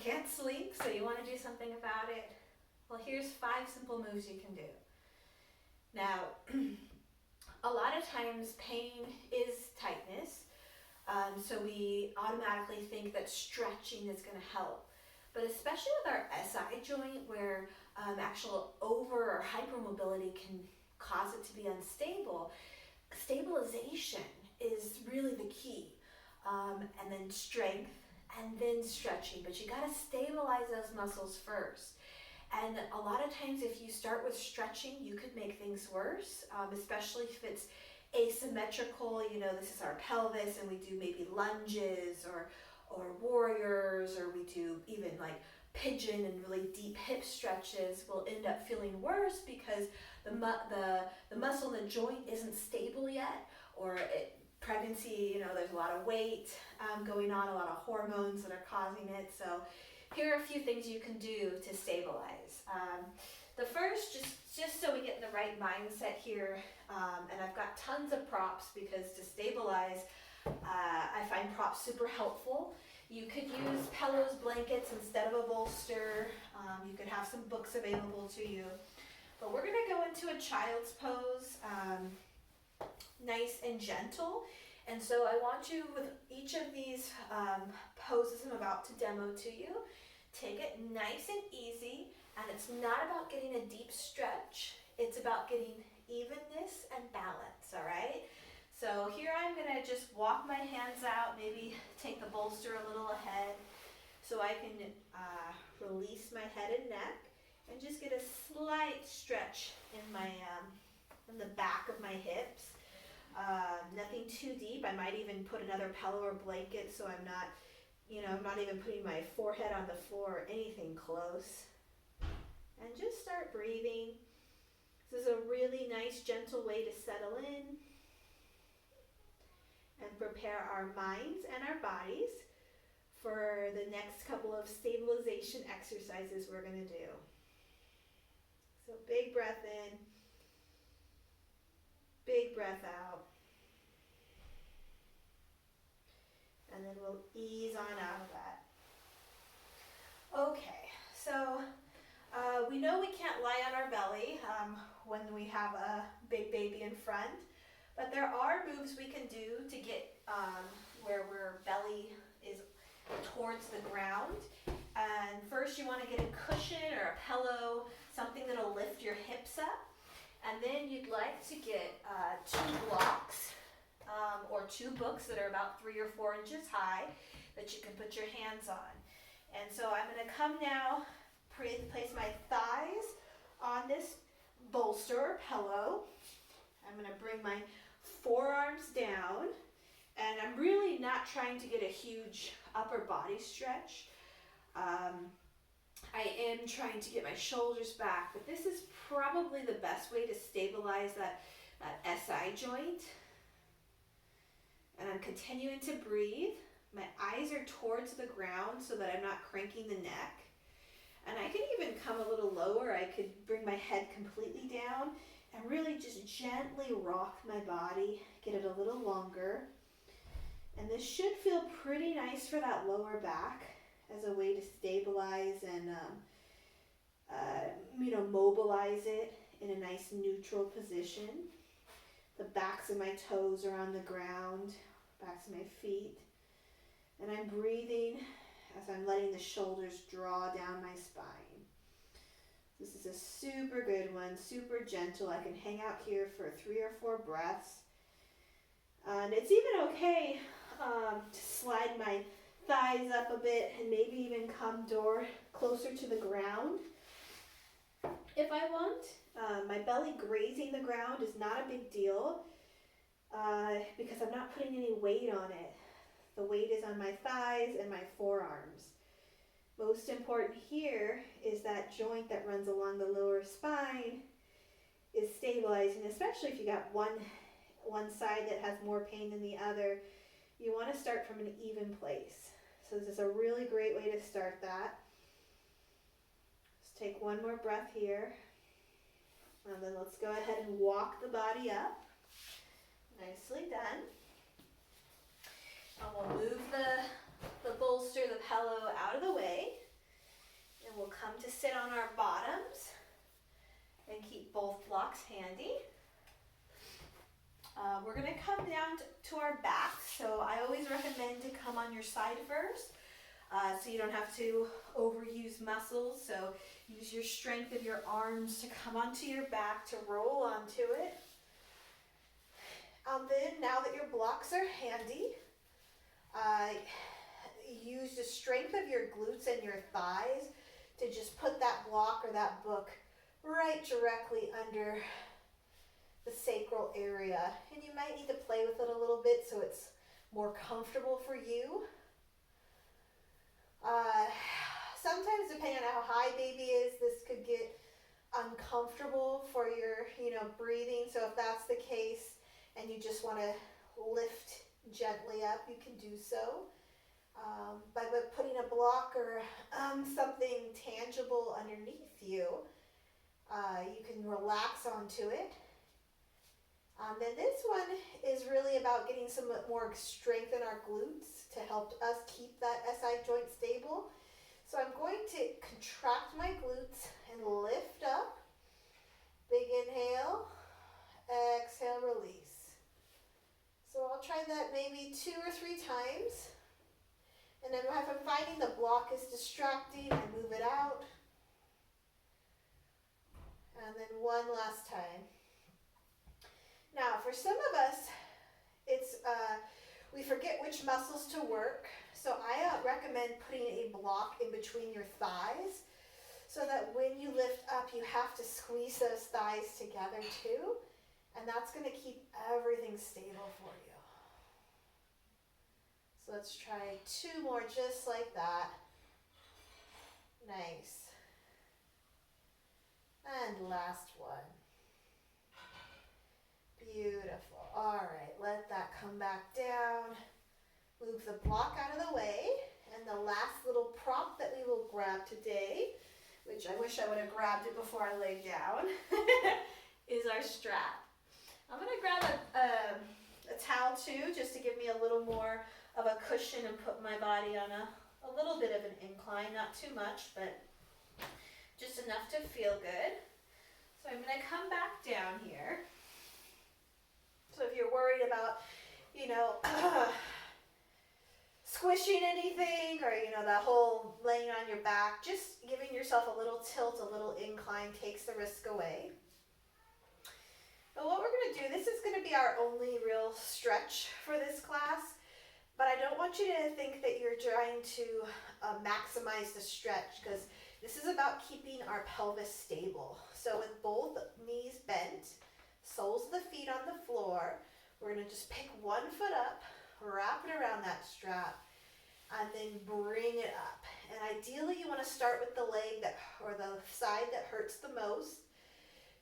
can't sleep, so you want to do something about it. Well, here's 5 simple moves you can do. Now, a lot of times pain is tightness, so we automatically think that stretching is going to help. But especially with our SI joint, where actual over or hypermobility can cause it to be unstable, stabilization is really the key. And then strength, and then stretching. But you got to stabilize those muscles first. And a lot of times if you start with stretching, you could make things worse, especially if it's asymmetrical. You know, this is our pelvis and we do maybe lunges or warriors, or we do even like pigeon and really deep hip stretches. Will end up feeling worse because the muscle in the joint isn't stable yet, or pregnancy, you know, there's a lot of weight going on, a lot of hormones that are causing it. So here are a few things you can do to stabilize. The first, just so we get in the right mindset here, and I've got tons of props because to stabilize, I find props super helpful. You could use pillows, blankets instead of a bolster. You could have some books available to you. But we're gonna go into a child's pose, nice and gentle. And so I want you, with each of these poses I'm about to demo to you, take it nice and easy. And it's not about getting a deep stretch. It's about getting evenness and balance, all right? So here I'm gonna just walk my hands out, maybe take the bolster a little ahead so I can release my head and neck and just get a slight stretch in the back of my hips. Nothing too deep. I might even put another pillow or blanket so I'm not, I'm not even putting my forehead on the floor or anything close. And just start breathing. This is a really nice, gentle way to settle in and prepare our minds and our bodies for the next couple of stabilization exercises we're going to do. So big breath in, big breath out. And then we'll ease on out of that. Okay, so we know we can't lie on our belly when we have a big baby in front, but there are moves we can do to get where our belly is towards the ground. And first you want to get a cushion or a pillow, something that'll lift your hips up. And then you'd like to get 2 blocks or 2 books that are about 3 or 4 inches high that you can put your hands on. And so I'm going to come now, place my thighs on this bolster or pillow. I'm going to bring my forearms down, and I'm really not trying to get a huge upper body stretch. I am trying to get my shoulders back, but this is probably the best way to stabilize that SI joint. And I'm continuing to breathe. My eyes are towards the ground so that I'm not cranking the neck. And I can even come a little lower. I could bring my head completely down and really just gently rock my body, get it a little longer. And this should feel pretty nice for that lower back as a way to stabilize and mobilize it in a nice neutral position. The backs of my toes are on the ground, backs of my feet. And I'm breathing as I'm letting the shoulders draw down my spine. This is a super good one, super gentle. I can hang out here for 3 or 4 breaths. And it's even okay to slide my thighs up a bit and maybe even come closer to the ground if I want. My belly grazing the ground is not a big deal because I'm not putting any weight on it. The weight is on my thighs and my forearms. Most important here is that joint that runs along the lower spine is stabilizing, especially if you got one side that has more pain than the other. You want to start from an even place. So this is a really great way to start that. Just take one more breath here. And then let's go ahead and walk the body up. Nicely done. And we'll move the bolster, the pillow out of the way. we'll come to sit on our bottoms and keep both blocks handy. We're going to come down to our back, so I always recommend to come on your side first, so you don't have to overuse muscles. So use your strength of your arms to come onto your back, to roll onto it. Then, now that your blocks are handy, use the strength of your glutes and your thighs to just put that block or that book right directly under the sacral area. And you might need to play with it a little bit so it's more comfortable for you. Sometimes, depending on how high baby is, this could get uncomfortable for your, breathing. So if that's the case and you just want to lift gently up, you can do so. By putting a block or something tangible underneath you, you can relax onto it. Then this one is really about getting some more strength in our glutes to help us keep that SI joint stable. So I'm going to contract my glutes and lift up. Big inhale, exhale, release. So I'll try that maybe 2 or 3 times. And then if I'm finding the block is distracting, I move it out. And then one last time. Now, for some of us, it's we forget which muscles to work. So I recommend putting a block in between your thighs so that when you lift up, you have to squeeze those thighs together too. And that's going to keep everything stable for you. So let's try 2 more just like that. Nice. And last one. Beautiful. All right, let that come back down. Move the block out of the way. And the last little prop that we will grab today, which I wish I would have grabbed it before I laid down, is our strap. I'm going to grab a towel too, just to give me a little more of a cushion and put my body on a little bit of an incline, not too much, but just enough to feel good. So I'm going to come back down here. So if you're worried about, squishing anything or, that whole laying on your back, just giving yourself a little tilt, a little incline takes the risk away. But what we're going to do, this is going to be our only real stretch for this class, but I don't want you to think that you're trying to maximize the stretch, because this is about keeping our pelvis stable. So with both knees bent, soles of the feet on the floor, we're going to just pick one foot up, wrap it around that strap, and then bring it up. And ideally you want to start with the leg or the side that hurts the most,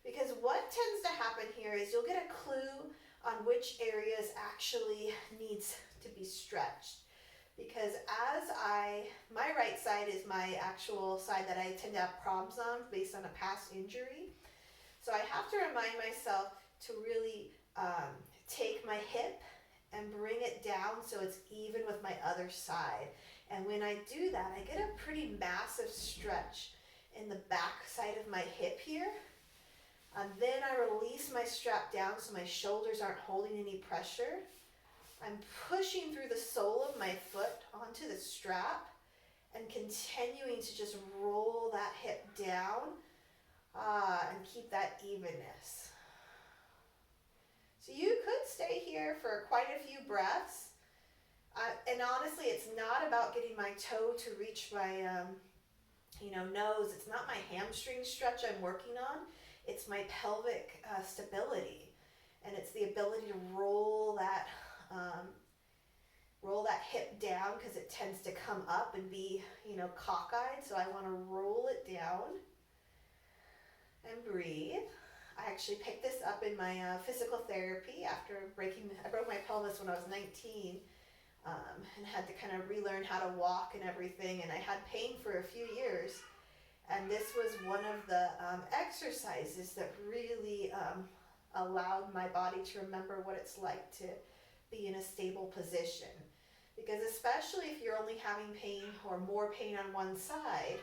because what tends to happen here is you'll get a clue on which areas actually needs to be stretched. Because my right side is my actual side that I tend to have problems on based on a past injury. So I have to remind myself to really take my hip and bring it down so it's even with my other side. And when I do that, I get a pretty massive stretch in the back side of my hip here. And then I release my strap down so my shoulders aren't holding any pressure. I'm pushing through the sole of my foot onto the strap and continuing to just roll that hip down and keep that evenness. So you could stay here for quite a few breaths. And honestly, it's not about getting my toe to reach my nose. It's not my hamstring stretch I'm working on. It's my pelvic stability. And it's the ability to roll that hip down, because it tends to come up and be, cockeyed. So I want to roll it down and breathe. I actually picked this up in my physical therapy after I broke my pelvis when I was 19 and had to kind of relearn how to walk and everything. And I had pain for a few years. And this was one of the exercises that really allowed my body to remember what it's like to be in a stable position. Because especially if you're only having pain or more pain on one side,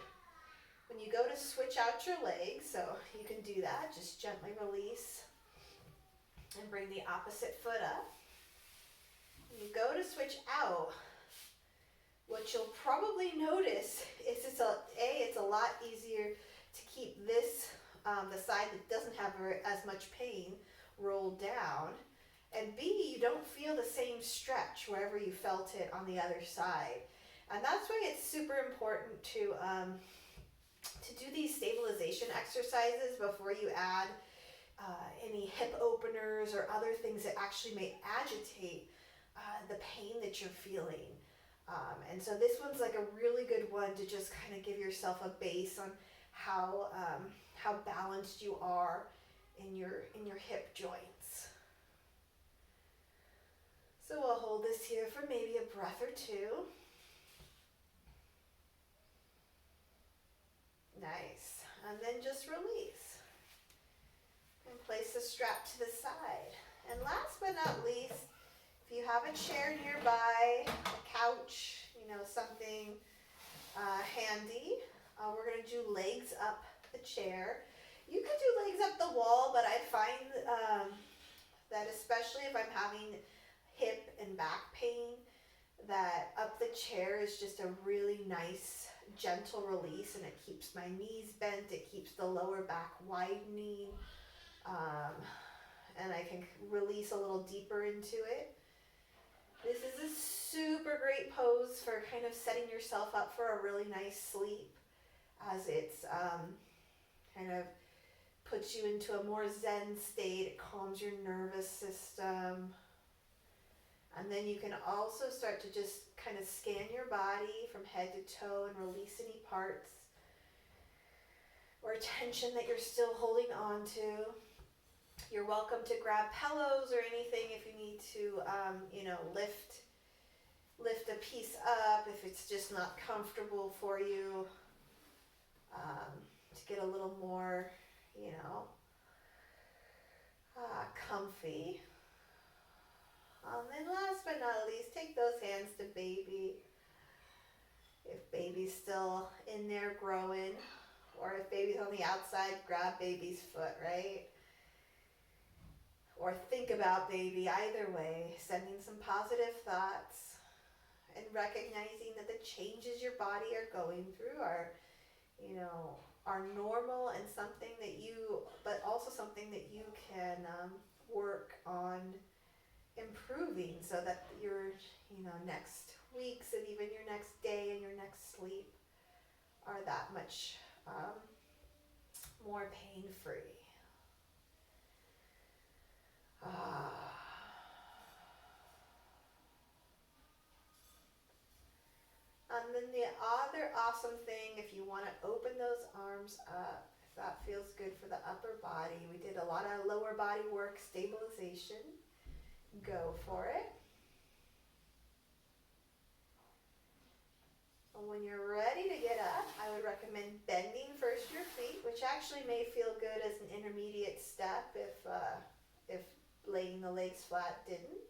When you go to switch out your legs, so you can do that, just gently release and bring the opposite foot up. When you go to switch out, what you'll probably notice is it's a lot easier to keep this, the side that doesn't have as much pain, rolled down. And B, you don't feel the same stretch wherever you felt it on the other side. And that's why it's super important to do these stabilization exercises before you add any hip openers or other things that actually may agitate the pain that you're feeling. And so this one's like a really good one to just kind of give yourself a base on how balanced you are in your hip joints. So we'll hold this here for maybe a breath or two. Nice. And then just release. And place the strap to the side. And last but not least, if you have a chair nearby, a couch, something handy, we're going to do legs up the chair. You could do legs up the wall, but I find that especially if I'm having hip and back pain, that up the chair is just a really nice, gentle release, and it keeps my knees bent, it keeps the lower back widening, and I can release a little deeper into it. This is a super great pose for kind of setting yourself up for a really nice sleep, as it's kind of puts you into a more zen state. It calms your nervous system. And then you can also start to just kind of scan your body from head to toe and release any parts or tension that you're still holding on to. You're welcome to grab pillows or anything if you need to, lift a piece up if it's just not comfortable for you, to get a little more, comfy. And then last but not least, take those hands to baby. If baby's still in there growing, or if baby's on the outside, grab baby's foot, right? Or think about baby, either way, sending some positive thoughts and recognizing that the changes your body are going through are normal and something that but also something that you can work on improving so that your next weeks and even your next day and your next sleep are that much more pain-free. And then the other awesome thing, if you want to open those arms up, if that feels good for the upper body, we did a lot of lower body work, stabilization. Go for it. And when you're ready to get up, I would recommend bending first your feet, which actually may feel good as an intermediate step if laying the legs flat didn't.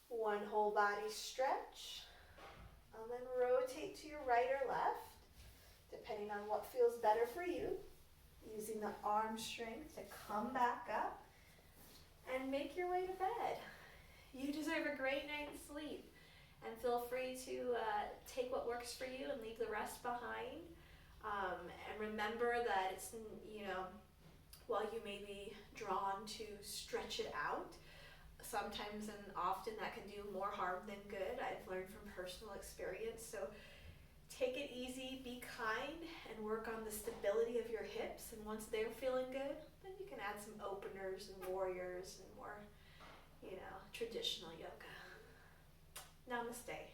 One whole body stretch, and then rotate to your right or left, depending on what feels better for you. Using the arm strength to come back up and make your way to bed. You deserve a great night's sleep, and feel free to take what works for you and leave the rest behind. And remember that it's, while you may be drawn to stretch it out, sometimes and often that can do more harm than good. I've learned from personal experience. So take it easy, be kind, and work on the stability of your hips. And once they're feeling good, then you can add some openers and warriors and more, traditional yoga. Namaste.